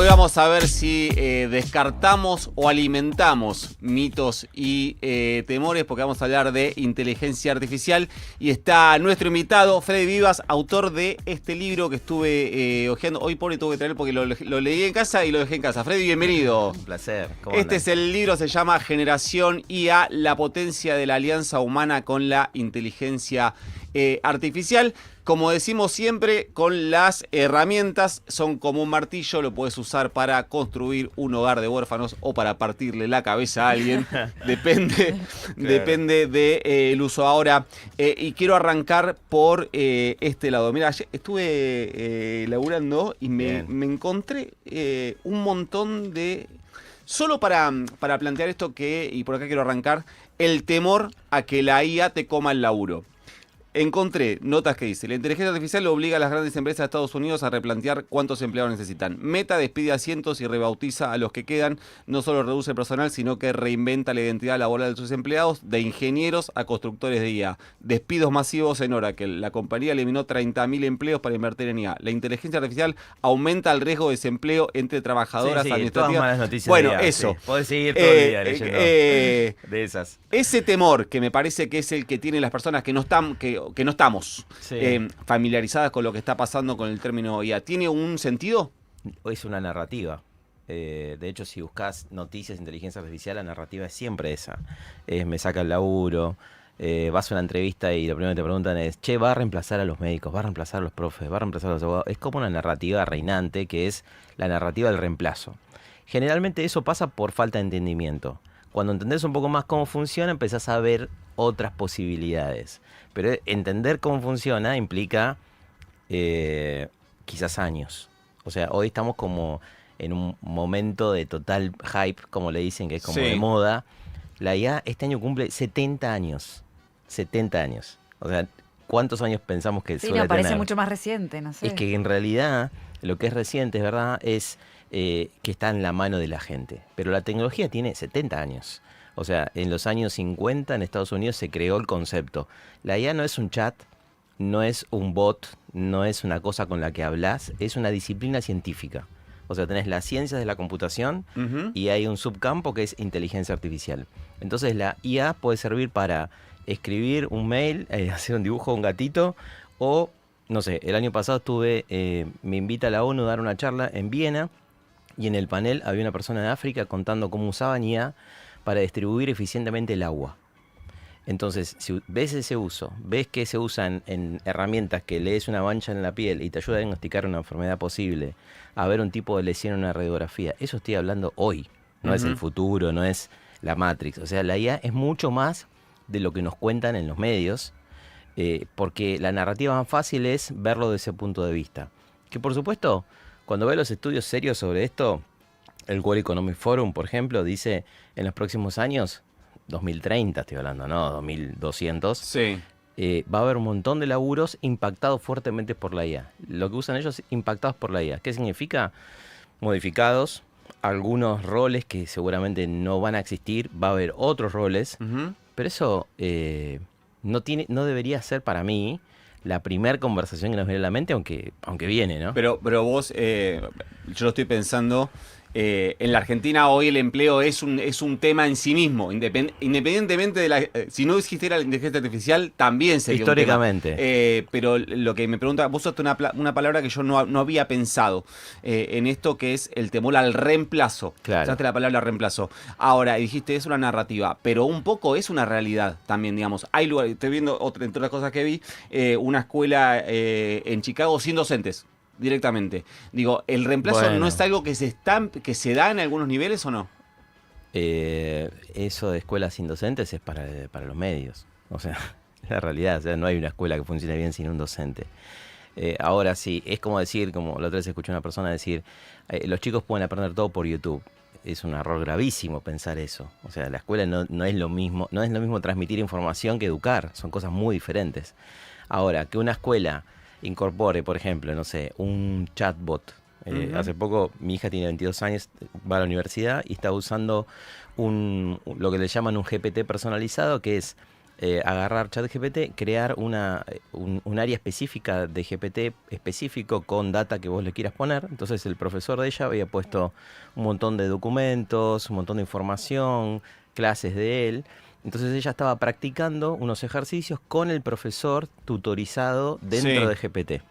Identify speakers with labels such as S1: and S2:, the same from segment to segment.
S1: Hoy vamos a ver si descartamos o alimentamos mitos y temores, porque vamos a hablar de inteligencia artificial. Y está nuestro invitado, Freddy Vivas, autor de este libro que estuve hojeando. Hoy pobre tuve que traer porque lo leí en casa y lo dejé en casa. Freddy, bienvenido.
S2: Un placer.
S1: Este es el libro, se llama Generación IA, la potencia de la alianza humana con la inteligencia artificial. Como decimos siempre, con las herramientas son como un martillo, lo puedes usar para construir un hogar de huérfanos o para partirle la cabeza a alguien, depende del uso. Ahora, y quiero arrancar por este lado. Mira, estuve laburando y me encontré un montón de... Solo para plantear esto y por acá quiero arrancar, el temor a que la IA te coma el laburo. Encontré notas que dice: la inteligencia artificial obliga a las grandes empresas de Estados Unidos a replantear cuántos empleados necesitan. Meta despide a cientos y rebautiza a los que quedan. No solo reduce el personal, sino que reinventa la identidad laboral de sus empleados, de ingenieros a constructores de IA. Despidos masivos en Oracle. La compañía eliminó 30.000 empleos para invertir en IA. La inteligencia artificial aumenta el riesgo de desempleo entre trabajadoras administrativas.
S2: Todas malas noticias.
S1: Bueno,
S2: IA,
S1: eso.
S2: Sí. Podés seguir todo el día leyendo de esas.
S1: Ese temor, que me parece que es el que tienen las personas que no estamos familiarizadas con lo que está pasando con el término IA, ¿tiene un sentido?
S2: Es una narrativa. De hecho, si buscas noticias de inteligencia artificial, la narrativa es siempre esa. Me saca el laburo, vas a una entrevista y lo primero que te preguntan es: che, ¿va a reemplazar a los médicos? ¿Va a reemplazar a los profes? ¿Va a reemplazar a los abogados? Es como una narrativa reinante, que es la narrativa del reemplazo. Generalmente eso pasa por falta de entendimiento. Cuando entendés un poco más cómo funciona, empezás a ver otras posibilidades. Pero entender cómo funciona implica quizás años. O sea, hoy estamos como en un momento de total hype, como le dicen, que es como de moda. La IA este año cumple 70 años. 70 años. O sea, ¿cuántos años pensamos que suele tener?
S3: Parece mucho más reciente, no sé.
S2: Es que en realidad lo que es reciente, es verdad, es que está en la mano de la gente. Pero la tecnología tiene 70 años. O sea, en los años 50 en Estados Unidos se creó el concepto. La IA no es un chat, no es un bot, no es una cosa con la que hablas, es una disciplina científica. O sea, tenés las ciencias de la computación y hay un subcampo que es inteligencia artificial. Entonces la IA puede servir para escribir un mail, hacer un dibujo de un gatito, o, no sé, el año pasado me invita a la ONU a dar una charla en Viena y en el panel había una persona de África contando cómo usaban IA para distribuir eficientemente el agua. Entonces, si ves ese uso, ves que se usan en herramientas que lees una mancha en la piel y te ayuda a diagnosticar una enfermedad posible, a ver un tipo de lesión en una radiografía, eso estoy hablando hoy, no es el futuro, no es la Matrix. O sea, la IA es mucho más de lo que nos cuentan en los medios, porque la narrativa más fácil es verlo desde ese punto de vista. Que por supuesto, cuando ves los estudios serios sobre esto, el World Economic Forum, por ejemplo, dice en los próximos años, 2030 estoy hablando, ¿no? 2200, va a haber un montón de laburos impactados fuertemente por la IA. Lo que usan ellos, impactados por la IA. ¿Qué significa? Modificados, algunos roles que seguramente no van a existir, va a haber otros roles, pero eso no debería ser para mí la primera conversación que nos viene a la mente, aunque viene, ¿no?
S1: Pero vos, yo lo estoy pensando... en la Argentina hoy el empleo es un tema en sí mismo, independientemente de la... si no existiera la inteligencia artificial, también sería
S2: históricamente.
S1: un tema. Pero lo que me pregunta, vos usaste una palabra que yo no había pensado en esto, que es el temor al reemplazo.
S2: Claro.
S1: Usaste la palabra reemplazo. Ahora, dijiste, es una narrativa, pero un poco es una realidad también, digamos. Hay lugares, estoy viendo, entre otras cosas que vi, una escuela en Chicago sin docentes. Directamente. Digo, ¿el reemplazo no es algo que se da en algunos niveles o no?
S2: Eso de escuelas sin docentes es para los medios. O sea, la realidad, o sea, no hay una escuela que funcione bien sin un docente. Ahora sí, es como decir, como la otra vez escuché a una persona decir, los chicos pueden aprender todo por YouTube. Es un error gravísimo pensar eso. O sea, la escuela no es lo mismo transmitir información que educar. Son cosas muy diferentes. Ahora, que una escuela incorpore, por ejemplo, no sé, un chatbot. Hace poco mi hija tiene 22 años, va a la universidad y está usando lo que le llaman un GPT personalizado, que es agarrar ChatGPT, crear un área específica de GPT específico con data que vos le quieras poner. Entonces el profesor de ella había puesto un montón de documentos, un montón de información, clases de él. Entonces ella estaba practicando unos ejercicios con el profesor tutorizado dentro de GPT.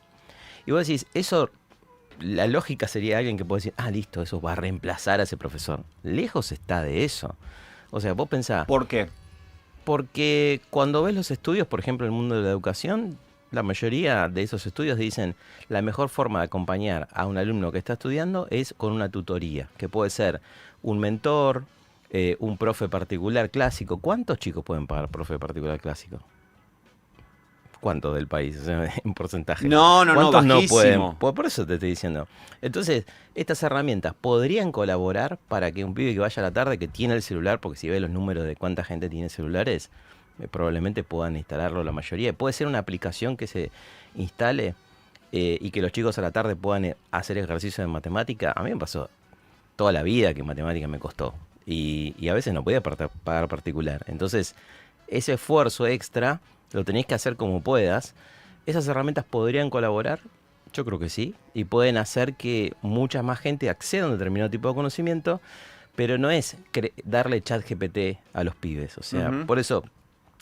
S2: Y vos decís, eso, la lógica sería alguien que puede decir, listo, eso va a reemplazar a ese profesor. Lejos está de eso. O sea, vos pensás...
S1: ¿Por qué?
S2: Porque cuando ves los estudios, por ejemplo, en el mundo de la educación, la mayoría de esos estudios dicen la mejor forma de acompañar a un alumno que está estudiando es con una tutoría, que puede ser un mentor, un profe particular clásico. ¿Cuántos chicos pueden pagar profe particular clásico? ¿Cuánto del país? O sea, en porcentaje.
S1: No,
S2: ¿Cuántos no
S1: bajísimo.
S2: pueden? Por eso te estoy diciendo. Entonces, estas herramientas podrían colaborar para que un pibe que vaya a la tarde, que tiene el celular, porque si ve los números de cuánta gente tiene celulares, probablemente puedan instalarlo la mayoría. Puede ser una aplicación que se instale y que los chicos a la tarde puedan hacer ejercicios de matemática. A mí me pasó toda la vida que matemática me costó. Y a veces no podía pagar particular. Entonces, ese esfuerzo extra lo tenés que hacer como puedas. ¿Esas herramientas podrían colaborar? Yo creo que sí. Y pueden hacer que mucha más gente acceda a un determinado tipo de conocimiento, pero no es darle ChatGPT a los pibes. O sea, por eso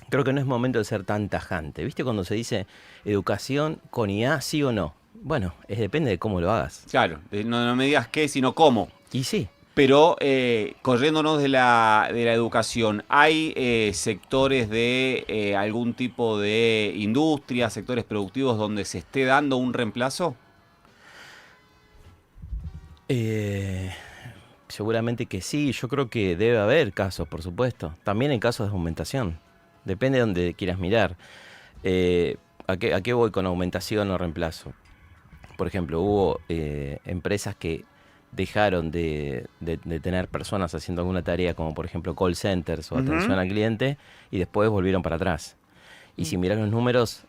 S2: creo que no es momento de ser tan tajante. ¿Viste cuando se dice educación con IA, sí o no? Bueno, depende de cómo lo hagas.
S1: Claro, no me digas qué, sino cómo.
S2: Y sí.
S1: Pero corriéndonos de la educación, ¿hay sectores de algún tipo de industria, sectores productivos donde se esté dando un reemplazo?
S2: Seguramente que sí. Yo creo que debe haber casos, por supuesto. También en casos de aumentación. Depende de donde quieras mirar. ¿A qué voy con aumentación o reemplazo? Por ejemplo, hubo empresas que dejaron de tener personas haciendo alguna tarea, como por ejemplo call centers o atención al cliente, y después volvieron para atrás. Y si mirás los números,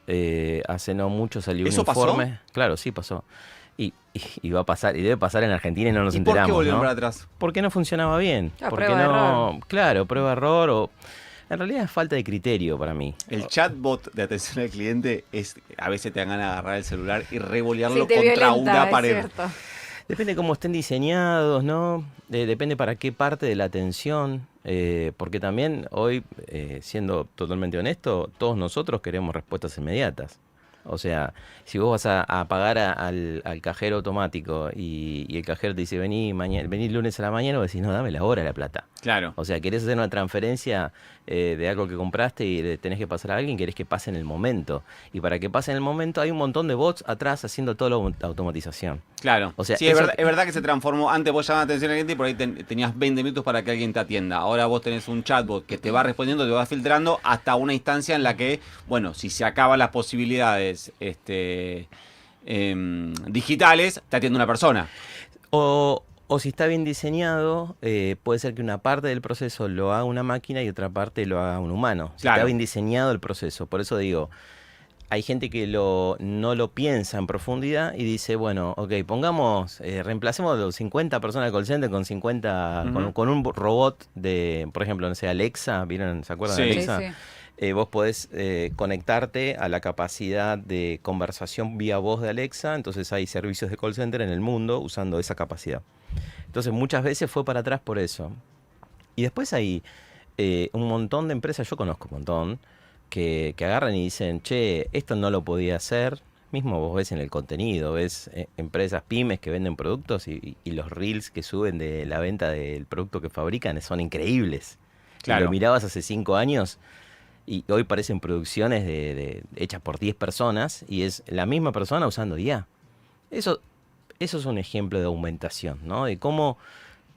S2: hace no mucho salió un informe.
S1: ¿Pasó?
S2: Claro, sí pasó. Y va a pasar, y debe pasar en Argentina y no nos enteramos.
S1: ¿Por qué volvieron
S2: ¿no?
S1: para atrás?
S2: Porque no funcionaba bien. Porque
S3: prueba de error.
S2: Claro, prueba error o... En realidad es falta de criterio para mí.
S1: El chatbot de atención al cliente a veces te dan ganas de agarrar el celular y revolearlo
S3: Sí, te
S1: contra
S3: violenta,
S1: una
S3: es
S1: pared.
S3: cierto.
S2: Depende cómo estén diseñados, ¿no? Depende para qué parte de la atención. Porque también hoy, siendo totalmente honesto, todos nosotros queremos respuestas inmediatas. O sea, si vos vas a pagar al cajero automático y el cajero te dice vení lunes a la mañana, vos decís, no, dame la hora de la plata.
S1: Claro.
S2: O sea, querés hacer una transferencia de algo que compraste y le tenés que pasar a alguien, querés que pase en el momento. Y para que pase en el momento hay un montón de bots atrás haciendo toda la automatización.
S1: Claro.
S2: O sea,
S1: sí, es verdad que se transformó. Antes vos llamabas atención al cliente y por ahí tenías 20 minutos para que alguien te atienda. Ahora vos tenés un chatbot que te va respondiendo, te va filtrando hasta una instancia en la que, bueno, si se acaban las posibilidades digitales, te atiende una persona.
S2: O si está bien diseñado, puede ser que una parte del proceso lo haga una máquina y otra parte lo haga un humano. Si
S1: Claro.
S2: está bien diseñado el proceso. Por eso digo, hay gente que no lo piensa en profundidad y dice, bueno, ok, reemplacemos los 50 personas de call center con 50, con un robot de, por ejemplo, no sé, Alexa, ¿vieron? ¿Se acuerdan de Alexa?
S3: Sí, sí.
S2: Vos podés conectarte a la capacidad de conversación vía voz de Alexa, entonces hay servicios de call center en el mundo usando esa capacidad. Entonces muchas veces fue para atrás por eso. Y después hay un montón de empresas, yo conozco un montón, que agarran y dicen, che, esto no lo podía hacer. Mismo vos ves en el contenido, ves empresas pymes que venden productos y los reels que suben de la venta del producto que fabrican son increíbles.
S1: Claro.
S2: Y lo mirabas hace 5 años y hoy parecen producciones hechas por 10 personas y es la misma persona usando IA. Eso es un ejemplo de aumentación, ¿no? De cómo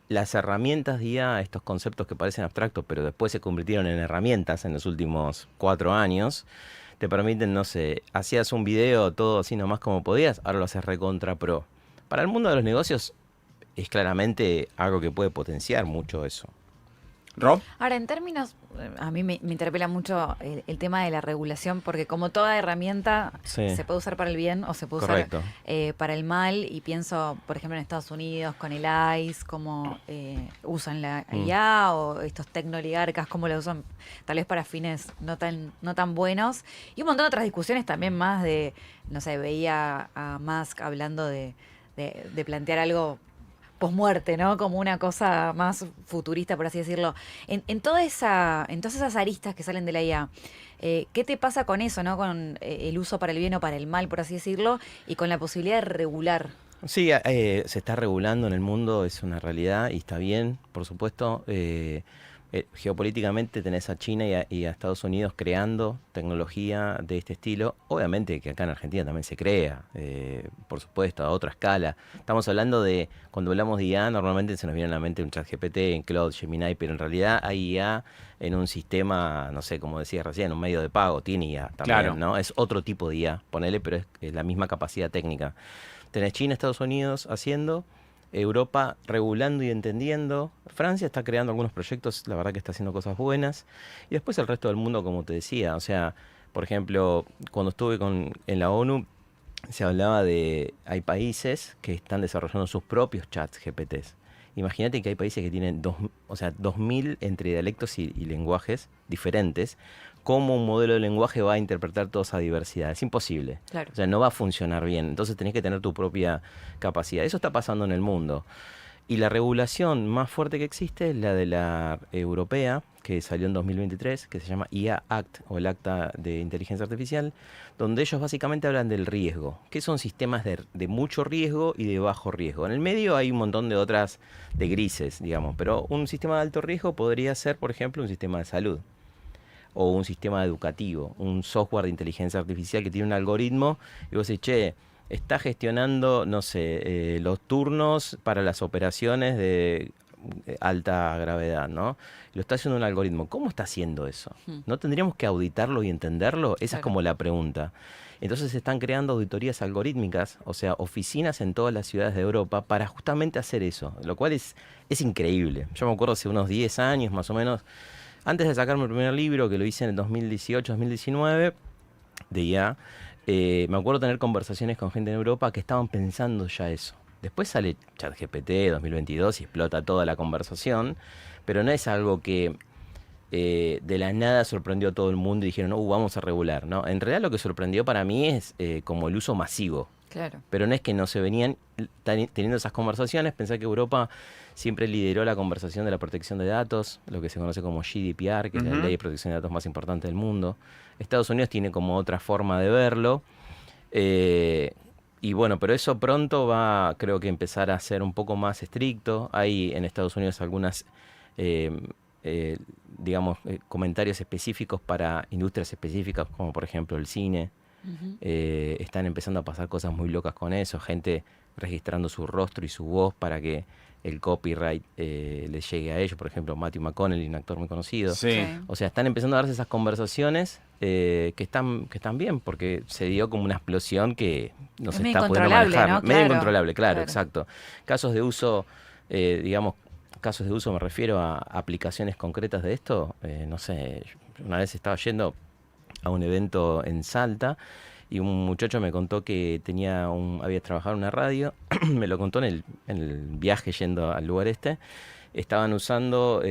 S2: las herramientas de IA, estos conceptos que parecen abstractos, pero después se convirtieron en herramientas en los últimos 4 años, te permiten, no sé, hacías un video todo así nomás como podías, ahora lo haces recontra pro. Para el mundo de los negocios es claramente algo que puede potenciar mucho eso.
S1: Rob.
S3: Ahora, en términos, a mí me interpela mucho el tema de la regulación, porque como toda herramienta se puede usar para el bien o se puede usar para el mal, y pienso, por ejemplo, en Estados Unidos con el ICE, cómo usan la IA, o estos tecnoligarcas, cómo la usan tal vez para fines no tan buenos, y un montón de otras discusiones también más de, no sé, veía a Musk hablando de plantear algo posmuerte, ¿no? Como una cosa más futurista, por así decirlo. En todas esas aristas que salen de la IA, ¿qué te pasa con eso, ¿no? Con el uso para el bien o para el mal, por así decirlo, y con la posibilidad de regular?
S2: Sí, se está regulando en el mundo, es una realidad y está bien, por supuesto. Geopolíticamente tenés a China y a Estados Unidos creando tecnología de este estilo. Obviamente que acá en Argentina también se crea, por supuesto, a otra escala. Estamos hablando de, cuando hablamos de IA, normalmente se nos viene a la mente un ChatGPT, en Claude, Gemini, pero en realidad hay IA en un sistema, no sé, como decías recién, un medio de pago, tiene IA también, claro, ¿no? Es otro tipo de IA, ponele, pero es la misma capacidad técnica. Tenés China, Estados Unidos haciendo, Europa regulando y entendiendo. Francia está creando algunos proyectos, la verdad que está haciendo cosas buenas. Y después el resto del mundo, como te decía. O sea, por ejemplo, cuando estuve en la ONU, se hablaba de... Hay países que están desarrollando sus propios chats GPTs. Imagínate que hay países que tienen 2000 entre dialectos y lenguajes diferentes. ¿Cómo un modelo de lenguaje va a interpretar toda esa diversidad? Es imposible. Claro. O sea, no va a funcionar bien. Entonces tenés que tener tu propia capacidad. Eso está pasando en el mundo. Y la regulación más fuerte que existe es la de la europea, que salió en 2023, que se llama IA Act, o el Acta de Inteligencia Artificial, donde ellos básicamente hablan del riesgo, que son sistemas de mucho riesgo y de bajo riesgo. En el medio hay un montón de otras, de grises, digamos, pero un sistema de alto riesgo podría ser, por ejemplo, un sistema de salud, o un sistema educativo, un software de inteligencia artificial que tiene un algoritmo, y vos decís, che, está gestionando, no sé, los turnos para las operaciones de alta gravedad, ¿no? Lo está haciendo un algoritmo. ¿Cómo está haciendo eso? ¿No tendríamos que auditarlo y entenderlo? Esa es como la pregunta. Entonces se están creando auditorías algorítmicas, o sea, oficinas en todas las ciudades de Europa para justamente hacer eso, lo cual es increíble. Yo me acuerdo hace unos 10 años más o menos, antes de sacarme el primer libro, que lo hice en el 2018-2019, de IA, me acuerdo tener conversaciones con gente en Europa que estaban pensando ya eso. Después sale ChatGPT 2022 y explota toda la conversación, pero no es algo que de la nada sorprendió a todo el mundo y dijeron, vamos a regular, ¿no? En realidad lo que sorprendió para mí es como el uso masivo. Claro. Pero no es que no se venían teniendo esas conversaciones. Pensé que Europa siempre lideró la conversación de la protección de datos, lo que se conoce como GDPR, que es la ley de protección de datos más importante del mundo. Estados Unidos tiene como otra forma de verlo. Y bueno, pero eso pronto va, creo que empezar a ser un poco más estricto. Hay en Estados Unidos algunas, comentarios específicos para industrias específicas, como por ejemplo el cine. Están empezando a pasar cosas muy locas con eso, gente registrando su rostro y su voz para que el copyright les llegue a ellos. Por ejemplo, Matthew McConaughey, un actor muy conocido. Sí. O sea, están empezando a darse esas conversaciones que están bien, porque se dio como una explosión que no se está pudiendo manejar. ¿No? Medio incontrolable, claro, exacto. Casos de uso, casos de uso me refiero a aplicaciones concretas de esto. No sé, una vez estaba yendo a un evento en Salta y un muchacho me contó que había trabajado en una radio, me lo contó en el viaje yendo al lugar este. Estaban usando,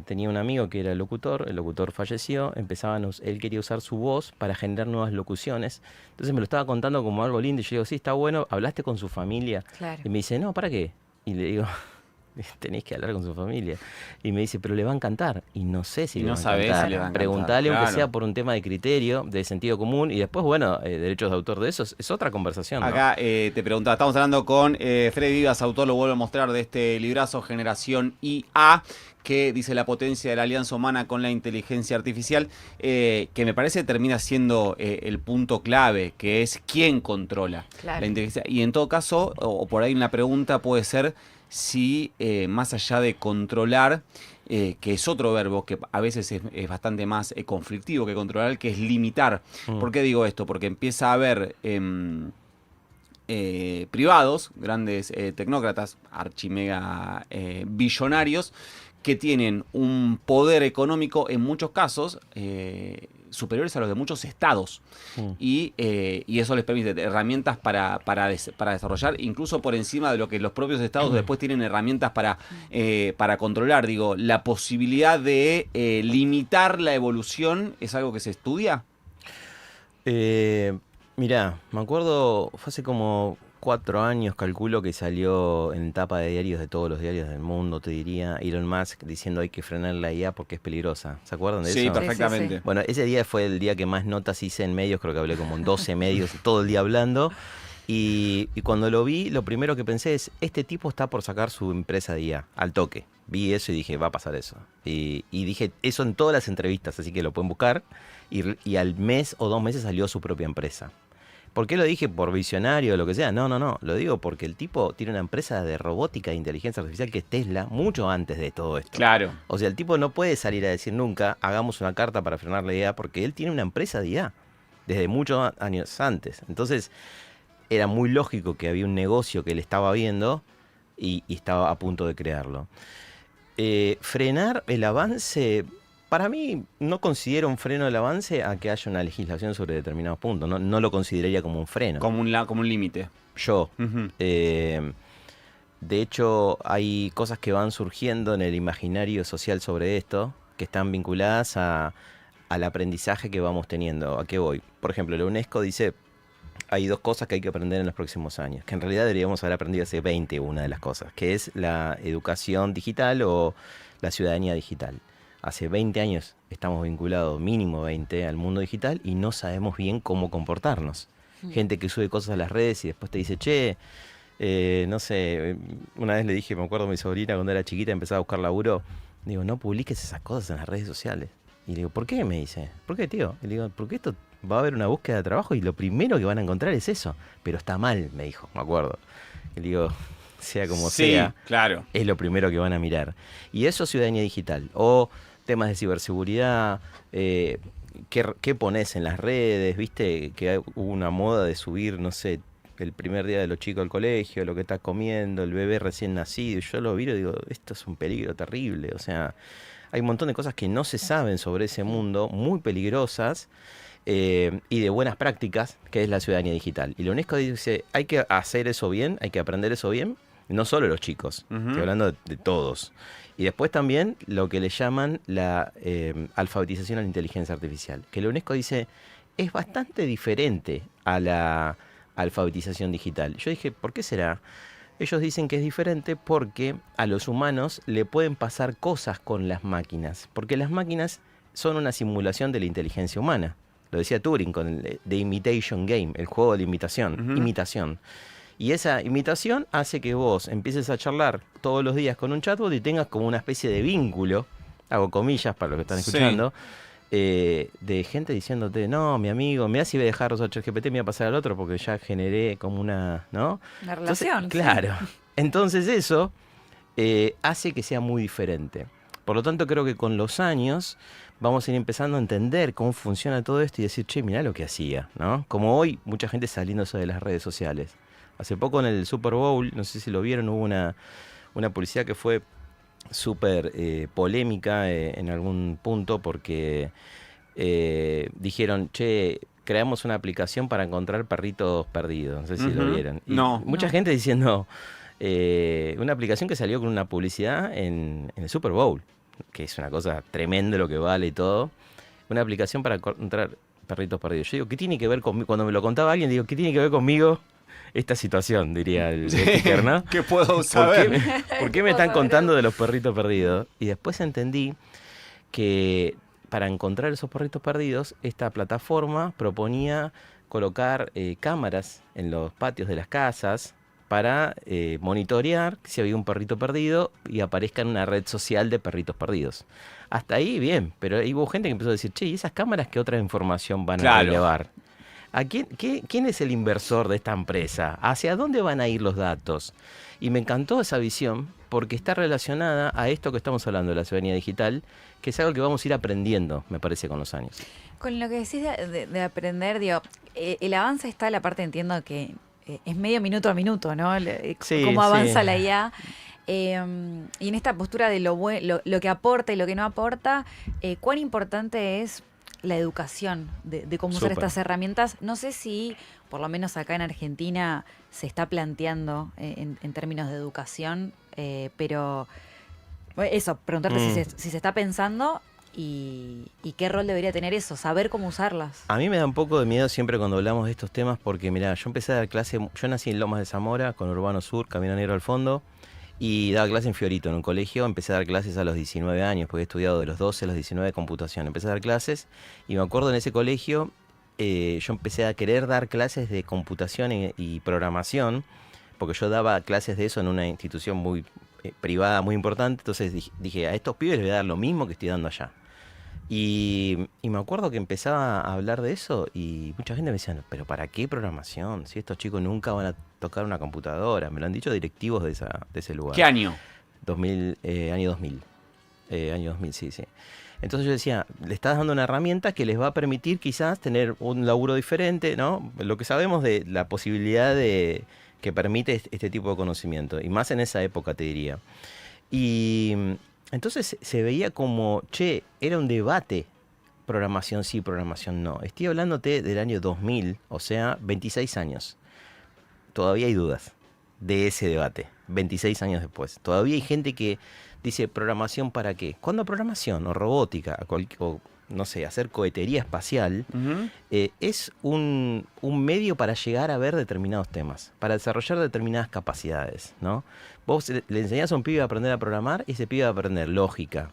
S2: tenía un amigo que era el locutor falleció, él quería usar su voz para generar nuevas locuciones, entonces me lo estaba contando como algo lindo y yo digo, sí, está bueno, ¿hablaste con su familia? Claro. Y me dice, no, ¿para qué? Y le digo, tenés que hablar con su familia. Y me dice, pero le va a encantar. Y no sé si le va a encantar. Si le va a encantar. Preguntale, claro, aunque sea por un tema de criterio, de sentido común. Y después, bueno, derechos de autor de eso es otra conversación, ¿no?
S1: Acá te preguntaba, estamos hablando con Freddy Vivas, autor, lo vuelvo a mostrar, de este librazo Generación IA, que dice la potencia de la alianza humana con la inteligencia artificial, que me parece termina siendo el punto clave, que es quién controla la inteligencia. Y en todo caso, o por ahí una pregunta puede ser si más allá de controlar, que es otro verbo que a veces es bastante más conflictivo que controlar, que es limitar. ¿Por qué digo esto? Porque empieza a haber privados, grandes tecnócratas, archimega billonarios, que tienen un poder económico en muchos casos superiores a los de muchos estados. Y eso les permite herramientas para desarrollar, incluso por encima de lo que los propios estados después tienen herramientas para controlar. Digo, la posibilidad de limitar la evolución es algo que se estudia.
S2: Mirá, me acuerdo, fue hace como 4 años, calculo, que salió en tapa de diarios de todos los diarios del mundo, te diría, Elon Musk diciendo hay que frenar la IA porque es peligrosa. ¿Se acuerdan de eso?
S1: Sí, perfectamente.
S3: Sí, sí, sí.
S2: Bueno, ese día fue el día que más notas hice en medios, creo que hablé como en 12 medios, todo el día hablando. Y cuando lo vi, lo primero que pensé es, este tipo está por sacar su empresa de IA, al toque. Vi eso y dije, va a pasar eso. Y dije eso en todas las entrevistas, así que lo pueden buscar. Y al mes o 2 meses salió su propia empresa. ¿Por qué lo dije? ¿Por visionario o lo que sea? No. Lo digo porque el tipo tiene una empresa de robótica e inteligencia artificial que es Tesla, mucho antes de todo esto.
S1: Claro.
S2: O sea, el tipo no puede salir a decir nunca, hagamos una carta para frenar la IA, porque él tiene una empresa de IA desde muchos años antes. Entonces, era muy lógico que había un negocio que él estaba viendo y estaba a punto de crearlo. Frenar el avance... Para mí, no considero un freno del avance a que haya una legislación sobre determinados puntos. No lo consideraría como un freno.
S1: Como un límite.
S2: Yo. De hecho, hay cosas que van surgiendo en el imaginario social sobre esto, que están vinculadas al aprendizaje que vamos teniendo. ¿A qué voy? Por ejemplo, la UNESCO dice, hay 2 cosas que hay que aprender en los próximos años, que en realidad deberíamos haber aprendido hace 20, una de las cosas, que es la educación digital o la ciudadanía digital. Hace 20 años estamos vinculados, mínimo 20, al mundo digital y no sabemos bien cómo comportarnos. Gente que sube cosas a las redes y después te dice, che, no sé, una vez le dije, me acuerdo a mi sobrina cuando era chiquita, empezaba a buscar laburo, digo, no publiques esas cosas en las redes sociales. Y le digo, ¿por qué? Me dice, ¿por qué, tío? Y le digo, porque esto va a haber una búsqueda de trabajo y lo primero que van a encontrar es eso. Pero está mal, me dijo, me acuerdo. Y le digo, sea como sea,
S1: claro,
S2: es lo primero que van a mirar. Y eso es ciudadanía digital. O temas de ciberseguridad, qué pones en las redes, viste que hubo una moda de subir, no sé, el primer día de los chicos al colegio, lo que estás comiendo, el bebé recién nacido, y yo lo miro y digo, esto es un peligro terrible. O sea, hay un montón de cosas que no se saben sobre ese mundo, muy peligrosas, y de buenas prácticas, que es la ciudadanía digital. Y la UNESCO dice, hay que hacer eso bien, hay que aprender eso bien, no solo los chicos, estoy hablando de todos. Y después también lo que le llaman la alfabetización a la inteligencia artificial, que la UNESCO dice es bastante diferente a la alfabetización digital. Yo dije, ¿por qué será? Ellos dicen que es diferente porque a los humanos le pueden pasar cosas con las máquinas, porque las máquinas son una simulación de la inteligencia humana. Lo decía Turing con el The Imitation Game, el juego de imitación. Y esa imitación hace que vos empieces a charlar todos los días con un chatbot y tengas como una especie de vínculo, hago comillas para los que están escuchando, de gente diciéndote, no, mi amigo, mirá si voy a dejar los ChatGPT, me voy a pasar al otro porque ya generé como una, ¿no?
S3: Una relación.
S2: Entonces, claro. Entonces eso hace que sea muy diferente. Por lo tanto, creo que con los años vamos a ir empezando a entender cómo funciona todo esto y decir, che, mirá lo que hacía, ¿no? Como hoy, mucha gente saliéndose de las redes sociales. Hace poco en el Super Bowl, no sé si lo vieron, hubo una publicidad que fue súper polémica en algún punto porque dijeron, che, creamos una aplicación para encontrar perritos perdidos. No sé si lo vieron. Y mucha gente diciendo, una aplicación que salió con una publicidad en el Super Bowl, que es una cosa tremenda lo que vale y todo. Una aplicación para encontrar perritos perdidos. Yo digo, ¿qué tiene que ver conmigo? Cuando me lo contaba alguien, digo, ¿qué tiene que ver conmigo esta situación? Diría el speaker, ¿no?
S1: ¿Qué puedo saber?
S2: ¿Por qué me están contando de los perritos perdidos? Y después entendí que para encontrar esos perritos perdidos, esta plataforma proponía colocar cámaras en los patios de las casas para monitorear si había un perrito perdido y aparezca en una red social de perritos perdidos. Hasta ahí bien, pero hubo gente que empezó a decir, che, ¿y esas cámaras qué otra información van a relevar? ¿A quién es el inversor de esta empresa? ¿Hacia dónde van a ir los datos? Y me encantó esa visión porque está relacionada a esto que estamos hablando de la ciudadanía digital, que es algo que vamos a ir aprendiendo, me parece, con los años.
S3: Con lo que decís de aprender, digo, el avance está, la parte entiendo que es medio minuto a minuto, ¿no? Cómo avanza la IA. Y en esta postura de lo que aporta y lo que no aporta, ¿cuán importante es la educación de cómo usar estas herramientas? No sé si, por lo menos acá en Argentina, se está planteando en términos de educación, pero eso, preguntarte si se está pensando y qué rol debería tener eso, saber cómo usarlas.
S2: A mí me da un poco de miedo siempre cuando hablamos de estos temas porque, mirá, yo empecé a dar clase, yo nací en Lomas de Zamora, con Urbano Sur, Camino Negro al fondo, y daba clase en Fiorito, en un colegio. Empecé a dar clases a los 19 años, porque he estudiado de los 12 a los 19 de computación. Empecé a dar clases y me acuerdo en ese colegio, yo empecé a querer dar clases de computación y programación, porque yo daba clases de eso en una institución muy privada, muy importante. Entonces dije, a estos pibes les voy a dar lo mismo que estoy dando allá. Y me acuerdo que empezaba a hablar de eso y mucha gente me decía, pero ¿para qué programación? Si estos chicos nunca van a tocar una computadora. Me lo han dicho directivos de ese lugar.
S1: ¿Qué año?
S2: Año 2000. Año 2000, sí. Entonces yo decía, le estás dando una herramienta que les va a permitir quizás tener un laburo diferente, ¿no? Lo que sabemos de la posibilidad que permite este tipo de conocimiento. Y más en esa época, te diría. Y entonces se veía como, era un debate, programación sí, programación no. Estoy hablándote del año 2000, o sea, 26 años. Todavía hay dudas de ese debate, 26 años después. Todavía hay gente que dice, ¿programación para qué? ¿Cuándo programación o robótica, o no sé, hacer cohetería espacial, es un medio para llegar a ver determinados temas, para desarrollar determinadas capacidades, ¿no? Vos le enseñás a un pibe a aprender a programar y ese pibe va a aprender lógica,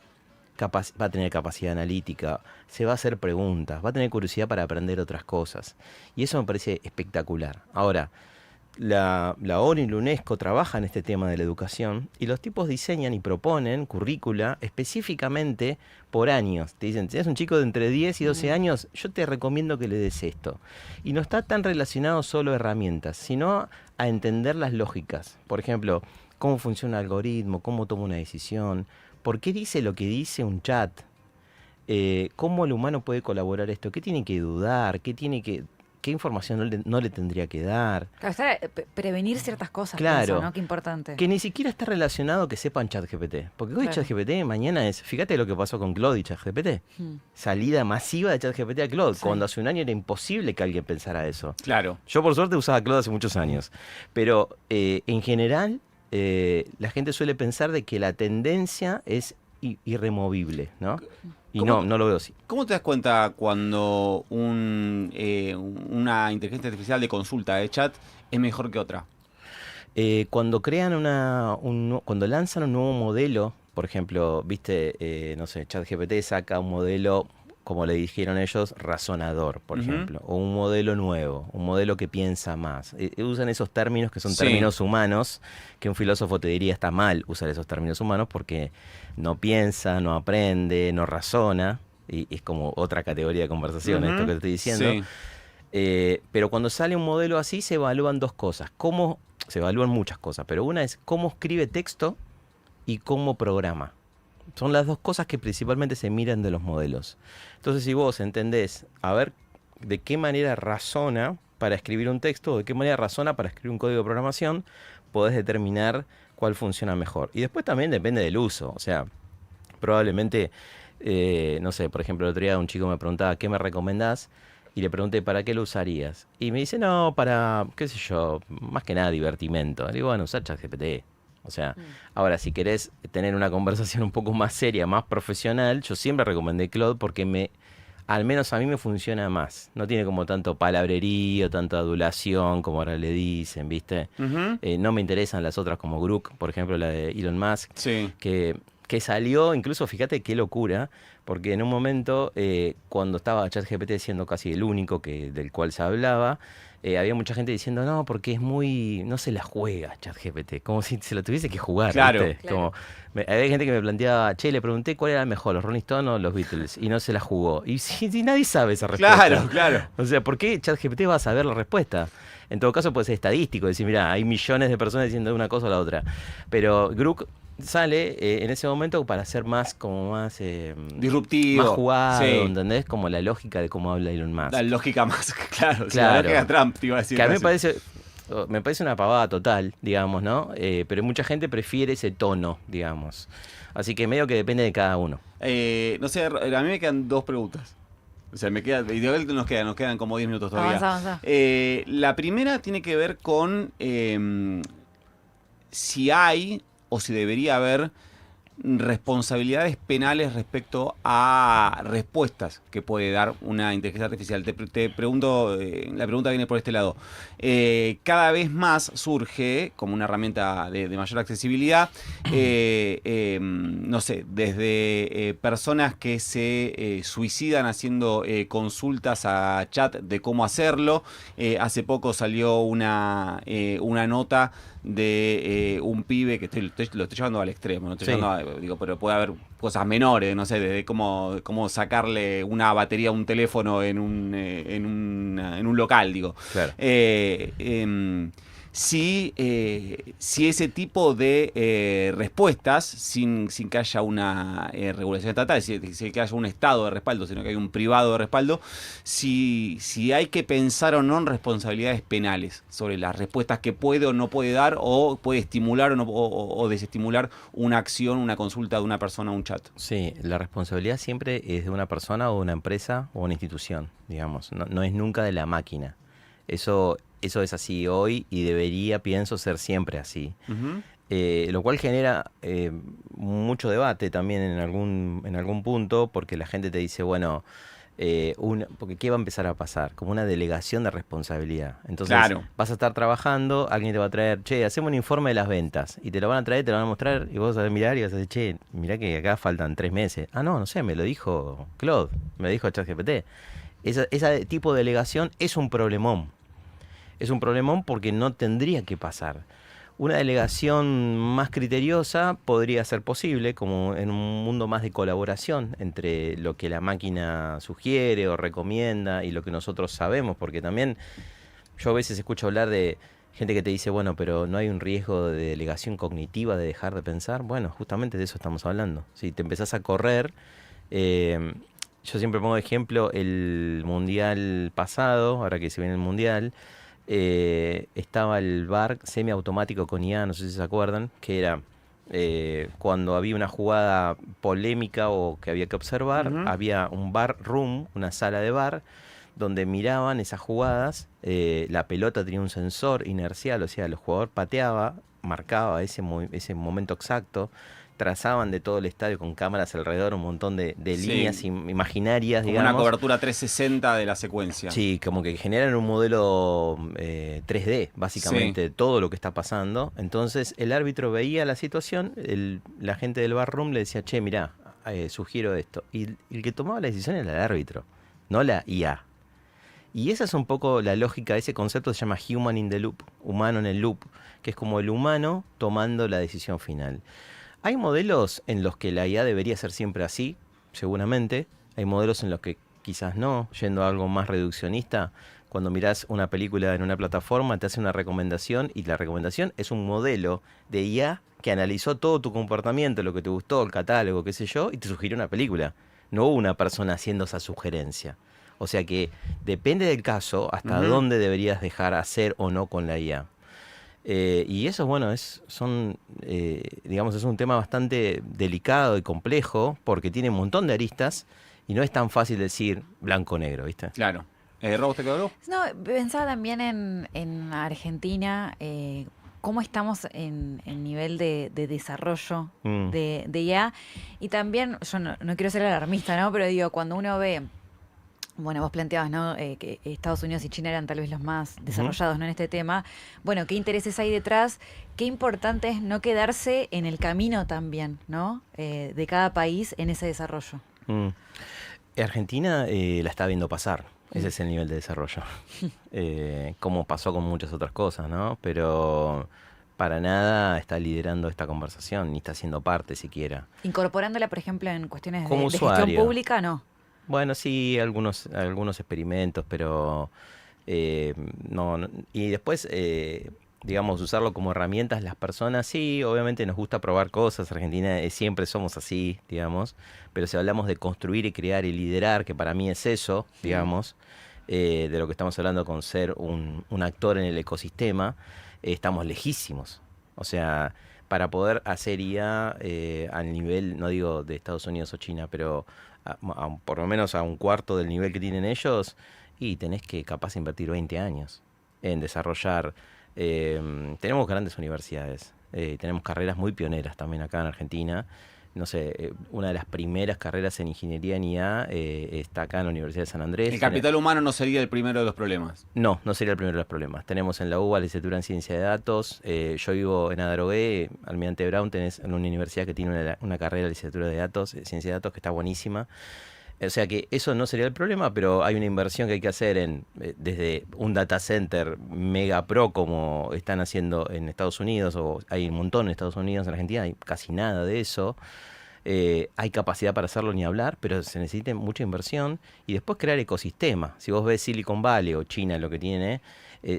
S2: va a tener capacidad analítica, se va a hacer preguntas, va a tener curiosidad para aprender otras cosas. Y eso me parece espectacular. Ahora, la ONU y la UNESCO trabajan este tema de la educación y los tipos diseñan y proponen currícula específicamente por años. Te dicen, si eres un chico de entre 10 y 12 años, yo te recomiendo que le des esto. Y no está tan relacionado solo a herramientas, sino a entender las lógicas. Por ejemplo, cómo funciona el algoritmo, cómo toma una decisión, por qué dice lo que dice un chat, cómo el humano puede colaborar esto, qué tiene que dudar, qué información no le tendría que dar.
S3: Claro, prevenir ciertas cosas,
S2: claro,
S3: pienso, ¿no? Qué importante.
S2: Que ni siquiera está relacionado que sepan ChatGPT. Porque hoy ChatGPT mañana fíjate lo que pasó con Claude y ChatGPT. Salida masiva de ChatGPT a Claude, cuando hace un año era imposible que alguien pensara eso.
S1: Claro.
S2: Yo por suerte usaba Claude hace muchos años. Pero en general la gente suele pensar de que la tendencia es irremovible, ¿no? Y no lo veo así.
S1: ¿Cómo te das cuenta cuando una inteligencia artificial de consulta de chat es mejor que otra?
S2: Cuando crean cuando lanzan un nuevo modelo, por ejemplo, viste, no sé, ChatGPT saca un modelo, como le dijeron ellos, razonador, por ejemplo, o un modelo nuevo, un modelo que piensa más. Usan esos términos que son términos humanos, que un filósofo te diría está mal usar esos términos humanos porque no piensa, no aprende, no razona, y es como otra categoría de conversación esto que te estoy diciendo. Sí. Pero cuando sale un modelo así se evalúan dos cosas. Se evalúan muchas cosas, pero una es cómo escribe texto y cómo programa. Son las dos cosas que principalmente se miran de los modelos. Entonces, si vos entendés, a ver, de qué manera razona para escribir un texto, o de qué manera razona para escribir un código de programación, podés determinar cuál funciona mejor. Y después también depende del uso. O sea, probablemente, no sé, por ejemplo, el otro día un chico me preguntaba, ¿qué me recomendás? Y le pregunté, ¿para qué lo usarías? Y me dice, no, para, qué sé yo, más que nada divertimento. Le digo, bueno, usar ChatGPT. O sea, ahora si querés tener una conversación un poco más seria, más profesional, yo siempre recomendé Claude porque al menos a mí me funciona más. No tiene como tanto palabrerío, tanta adulación como ahora le dicen, ¿viste? No me interesan las otras como Grok, por ejemplo, la de Elon Musk, que salió, incluso fíjate qué locura, porque en un momento, cuando estaba ChatGPT siendo casi el único del cual se hablaba, había mucha gente diciendo, no, porque es muy, no se la juega ChatGPT, como si se lo tuviese que jugar.
S1: Claro.
S2: ¿Viste? Como, había gente que me planteaba, le pregunté cuál era mejor, los Rolling Stones o los Beatles, y no se la jugó. Y nadie sabe esa respuesta.
S1: Claro.
S2: O sea, ¿por qué ChatGPT va a saber la respuesta? En todo caso puede ser estadístico, decir, mira, hay millones de personas diciendo una cosa o la otra. Pero Grok sale en ese momento para ser más
S1: disruptivo,
S2: más jugado, ¿entendés? Como la lógica de cómo habla Elon Musk.
S1: La lógica más, claro. La lógica Trump, te iba a decir.
S2: Que a mí me parece, me parece una pavada total, digamos, ¿no? Pero mucha gente prefiere ese tono, digamos. Así que medio que depende de cada uno.
S1: No sé, a mí me quedan 2 preguntas. O sea, nos quedan como 10 minutos todavía.
S3: Avanza.
S1: La primera tiene que ver con si hay o si debería haber responsabilidades penales respecto a respuestas que puede dar una inteligencia artificial. Te pregunto, la pregunta viene por este lado. Cada vez más surge como una herramienta de mayor accesibilidad, no sé, desde personas que se suicidan haciendo consultas a chat de cómo hacerlo. Hace poco salió una nota de un pibe que lo estoy llevando al extremo, no estoy llevando pero puede haber cosas menores, no sé, desde cómo sacarle una batería a un teléfono en un local, digo.
S2: Claro.
S1: Si ese tipo de respuestas, sin que haya una regulación estatal, sin que haya un Estado de respaldo, sino que hay un privado de respaldo, si hay que pensar o no en responsabilidades penales sobre las respuestas que puede o no puede dar, o puede estimular o desestimular una acción, una consulta de una persona a un chat.
S2: Sí, la responsabilidad siempre es de una persona o una empresa o una institución, digamos. No es nunca de la máquina. Eso es así hoy y debería, pienso, ser siempre así. Uh-huh. Lo cual genera mucho debate también en algún punto, porque la gente te dice, bueno, porque ¿qué va a empezar a pasar? Como una delegación de responsabilidad. Entonces, vas a estar trabajando, alguien te va a traer, che, hacemos un informe de las ventas, y te lo van a traer, te lo van a mostrar, y vos vas a mirar y vas a decir, che, mirá que acá faltan 3 meses. No sé, me lo dijo Claude, me lo dijo ChatGPT. Ese tipo de delegación es un problemón. Es un problemón porque no tendría que pasar. Una delegación más criteriosa podría ser posible, como en un mundo más de colaboración entre lo que la máquina sugiere o recomienda y lo que nosotros sabemos, porque también yo a veces escucho hablar de gente que te dice, bueno, pero no hay un riesgo de delegación cognitiva, de dejar de pensar. Bueno, justamente de eso estamos hablando. Si te empezás a correr... yo siempre pongo de ejemplo el mundial pasado, ahora que se viene el mundial, estaba el VAR semiautomático con IA, no sé si se acuerdan, que era cuando había una jugada polémica o que había que observar, uh-huh. Había un VAR room, una sala de VAR, donde miraban esas jugadas, la pelota tenía un sensor inercial, o sea, el jugador pateaba, marcaba ese momento exacto, trazaban de todo el estadio con cámaras alrededor un montón de líneas imaginarias,
S1: como
S2: digamos.
S1: Una cobertura 360 de la secuencia.
S2: Sí, como que generan un modelo 3D, básicamente, de todo lo que está pasando. Entonces, el árbitro veía la situación, la gente del bar room le decía, che, mirá, sugiero esto. Y el que tomaba la decisión era el árbitro, no la IA. Y esa es un poco la lógica, ese concepto se llama human in the loop, humano en el loop, que es como el humano tomando la decisión final. Hay modelos en los que la IA debería ser siempre así, seguramente. Hay modelos en los que quizás no, yendo a algo más reduccionista. Cuando mirás una película en una plataforma, te hace una recomendación y la recomendación es un modelo de IA que analizó todo tu comportamiento, lo que te gustó, el catálogo, qué sé yo, y te sugirió una película. No hubo una persona haciendo esa sugerencia. O sea que depende del caso hasta uh-huh. dónde deberías dejar hacer o no con la IA. Y eso, bueno, es un tema bastante delicado y complejo porque tiene un montón de aristas y no es tan fácil decir blanco-negro, ¿viste?
S1: Claro. ¿Rob, te quedó algo?
S3: No, pensaba también en Argentina, cómo estamos en nivel de desarrollo de IA. Y también, yo no quiero ser alarmista, ¿no? Pero digo, cuando uno ve... Bueno, vos planteabas, ¿no? Que Estados Unidos y China eran tal vez los más desarrollados, ¿no? En este tema. Bueno, ¿qué intereses hay detrás? Qué importante es no quedarse en el camino también, ¿no? De cada país en ese desarrollo.
S2: Argentina la está viendo pasar. Ese es el nivel de desarrollo. Como pasó con muchas otras cosas, ¿no? Pero para nada está liderando esta conversación, ni está siendo parte siquiera.
S3: Incorporándola, por ejemplo, en cuestiones
S2: de
S3: gestión pública, ¿no?
S2: Bueno, sí, algunos experimentos, pero no. Y después, digamos, usarlo como herramientas las personas, sí, obviamente nos gusta probar cosas, Argentina siempre somos así, digamos, pero si hablamos de construir y crear y liderar, que para mí es eso, digamos, de lo que estamos hablando con ser un actor en el ecosistema, estamos lejísimos. O sea, para poder hacer IA al nivel, no digo de Estados Unidos o China, pero por lo menos a un cuarto del nivel que tienen ellos, y tenés que capaz invertir 20 años en desarrollar. Tenemos grandes universidades, tenemos carreras muy pioneras también acá en Argentina. No sé, una de las primeras carreras en ingeniería en IA está acá en la Universidad de San Andrés.
S1: ¿El capital humano no sería el primero de los problemas?
S2: No sería el primero de los problemas. Tenemos en la UBA la licenciatura en Ciencia de Datos. Yo vivo en Adrogué, Almirante Brown, tenés una universidad que tiene una carrera de licenciatura de datos, Ciencia de Datos, que está buenísima. O sea que eso no sería el problema, pero hay una inversión que hay que hacer desde un data center mega pro como están haciendo en Estados Unidos, o hay un montón en Estados Unidos, en Argentina hay casi nada de eso. Hay capacidad para hacerlo ni hablar, pero se necesita mucha inversión y después crear ecosistema. Si vos ves Silicon Valley o China, lo que tiene,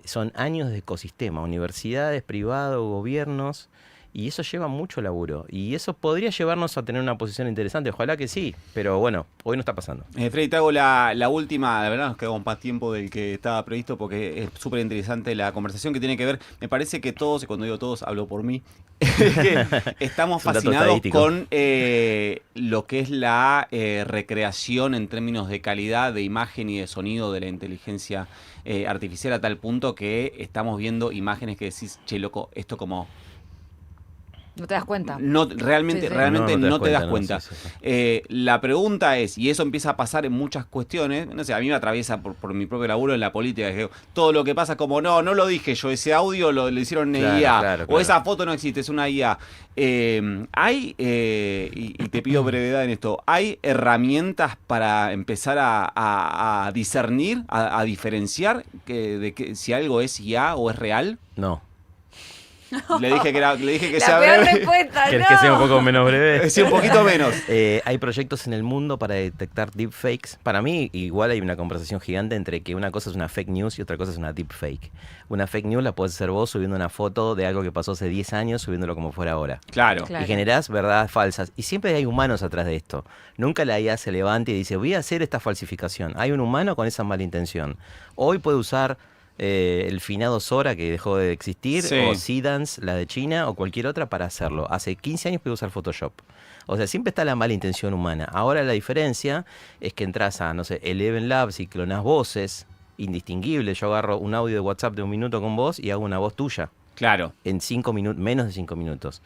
S2: son años de ecosistema, universidades, privados, gobiernos. Y eso lleva mucho laburo. Y eso podría llevarnos a tener una posición interesante. Ojalá que sí. Pero bueno, hoy no está pasando.
S1: Freddy, te hago la última. La verdad nos quedamos más tiempo del que estaba previsto porque es súper interesante la conversación que tiene que ver. Me parece que todos, y cuando digo todos, hablo por mí, que estamos fascinados con lo que es la recreación en términos de calidad de imagen y de sonido de la inteligencia artificial, a tal punto que estamos viendo imágenes que decís, che, loco, esto como...
S3: No te das cuenta.
S1: No, realmente no te das cuenta.
S2: Sí.
S1: La pregunta es, y eso empieza a pasar en muchas cuestiones, no sé, a mí me atraviesa por mi propio laburo en la política, que todo lo que pasa como, no lo dije yo, ese audio lo hicieron en IA,
S2: claro.
S1: o esa foto no existe, es una IA. Hay, y te pido brevedad en esto, ¿hay herramientas para empezar a discernir, a diferenciar de que si algo es IA o es real?
S2: No.
S1: Le dije que
S3: la
S1: sea
S3: peor
S1: breve.
S3: respuesta,
S2: ¿Querés que sea un poco menos breve?
S1: Sí, un poquito menos.
S2: Hay proyectos en el mundo para detectar deepfakes. Para mí, igual hay una conversación gigante entre que una cosa es una fake news y otra cosa es una deepfake. Una fake news la puedes hacer vos subiendo una foto de algo que pasó hace 10 años, subiéndolo como fuera ahora.
S1: Claro.
S2: Y generás verdades falsas. Y siempre hay humanos atrás de esto. Nunca la IA se levanta y dice, voy a hacer esta falsificación. Hay un humano con esa mala intención. Hoy puede usar... el finado Sora, que dejó de existir,
S1: sí.
S2: O Seedance, la de China, o cualquier otra para hacerlo. Hace 15 años pude usar Photoshop. O sea, siempre está la mala intención humana. Ahora la diferencia es que entras a, no sé, Eleven Labs y clonás voces indistinguibles. Yo agarro un audio de WhatsApp de 1 minuto con vos y hago una voz tuya.
S1: Claro.
S2: En 5 minutos, menos de 5 minutos.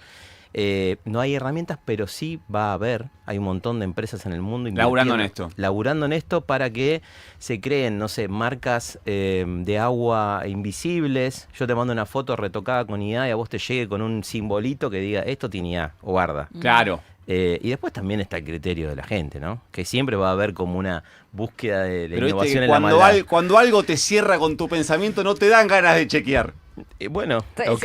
S2: No hay herramientas, pero sí va a haber. Hay un montón de empresas en el mundo
S1: laburando en esto
S2: para que se creen, no sé, marcas de agua invisibles. Yo te mando una foto retocada con IA y a vos te llegue con un simbolito que diga esto tiene IA o guarda.
S1: Claro.
S2: Y después también está el criterio de la gente, ¿no? Que siempre va a haber como una búsqueda de innovación en la maldad.
S1: Cuando algo te cierra con tu pensamiento, no te dan ganas de chequear.
S2: Bueno,
S3: ok,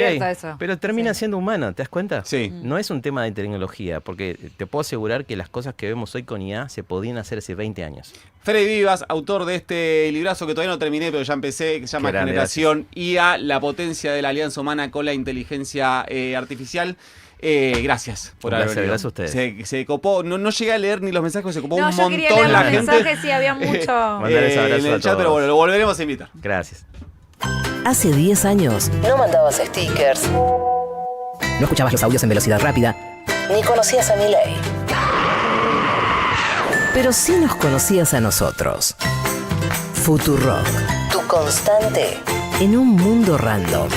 S2: pero termina siendo humano, ¿te das cuenta?
S1: Sí.
S2: No es un tema de tecnología, porque te puedo asegurar que las cosas que vemos hoy con IA se podían hacer hace 20 años.
S1: Freddy Vivas, autor de este librazo que todavía no terminé, pero ya empecé, que se llama Generación IA, la potencia de la alianza humana con la inteligencia artificial. Gracias por haber venido.
S2: Gracias a ustedes.
S1: Se copó, no llegué a leer ni los mensajes, se copó un montón
S3: quería leer
S1: la
S3: los
S1: gente.
S3: mensajes, sí, había mucho.
S2: Mandarles abrazos
S1: en el
S2: a
S1: chat,
S2: todos.
S1: pero bueno, lo volveremos a invitar.
S2: Gracias.
S4: Hace 10 años no mandabas stickers, no escuchabas los audios en velocidad rápida, ni conocías a Milei. Pero sí nos conocías a nosotros. Futurock, tu constante en un mundo random.